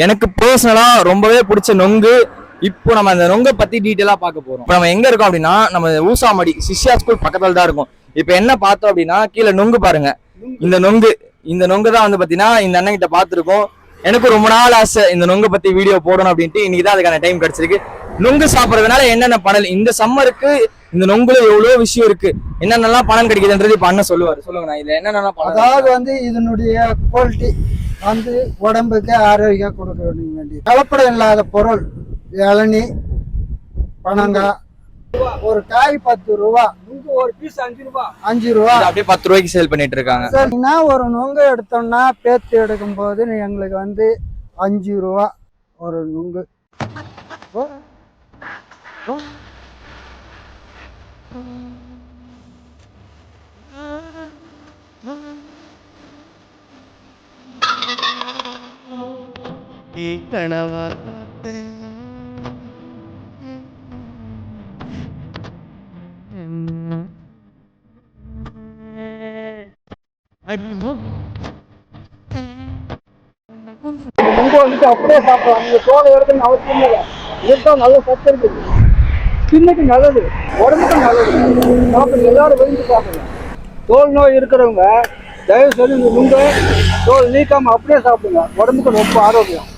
எனக்கு பர்சனலா ரொம்பவே பிடிச்ச நொங்கு. இப்போ நம்ம அந்த நொங்கை பத்தி டீட்டெயிலா பார்க்க போறோம். இப்போ நம்ம எங்க இருக்கோம் அப்படின்னா நம்ம ஊசாமடி சிஷ்யா ஸ்கூல் பக்கத்துல தான் இருக்கும். இப்போ என்ன பார்த்தோம் அப்படின்னா கீழே நொங்கு பாருங்க. இந்த நொங்கு தான் வந்து பாத்தீங்கன்னா இந்த அண்ணன் கிட்ட பார்த்துருக்கோம். எனக்கு ரொம்ப நாள் ஆசை இந்த நொங்கு பத்தி வீடியோ போடணும் அப்படின்ட்டு. இன்னைக்கு தான் அதுக்கான டைம் கிடைச்சிருக்கு. நொங்கு சாப்பிட்றதுனால என்னென்ன பலன், இந்த சம்மருக்கு இந்த நொங்குல எவ்வளவு விஷயம் இருக்கு, என்னென்னலாம் பலன் கிடைக்குதுன்றது இப்ப அண்ணன் சொல்லுவாரு. சொல்லுங்க நான் இதுல என்னென்ன பலன். அதாவது வந்து இதனுடைய குவாலிட்டி வந்து உடம்புக்கு ஆரோக்கியம் கொடுக்க வேண்டிய கலப்படம் இல்லாத பொருள். இளநீ, பனங்காய், ஒரு காய் 10 ரூபா, ஒரு பீஸ் 5 ரூபா. 5 ரூபா, அப்படியே 10 ரூபாய்க்கு சேல் பண்ணிட்டு இருக்காங்க. சரிங்கன்னா ஒரு நுங்கு எடுத்தோம்னா பேத்து எடுக்கும் போது எங்களுக்கு வந்து 5 ரூபா ஒரு நுங்கு. நொங்கு வந்துட்டு அப்படியே சாப்பிடலாம். நீங்க தோலை எடுக்கணும்னு அவசியம் இல்லை. இதுதான் நல்ல சத்து இருக்குது. ஸ்கின்னுக்கு நல்லது, உடம்புக்கும் நல்லது. சாப்பிடுங்க, எல்லாரும் விரும்பி சாப்பிடுங்க. தோல் நோய் இருக்கிறவங்க தயவு செய்து இந்த நுங்கை தோல் நீக்காம அப்படியே சாப்பிடுங்க. உடம்புக்கு ரொம்ப ஆரோக்கியம்.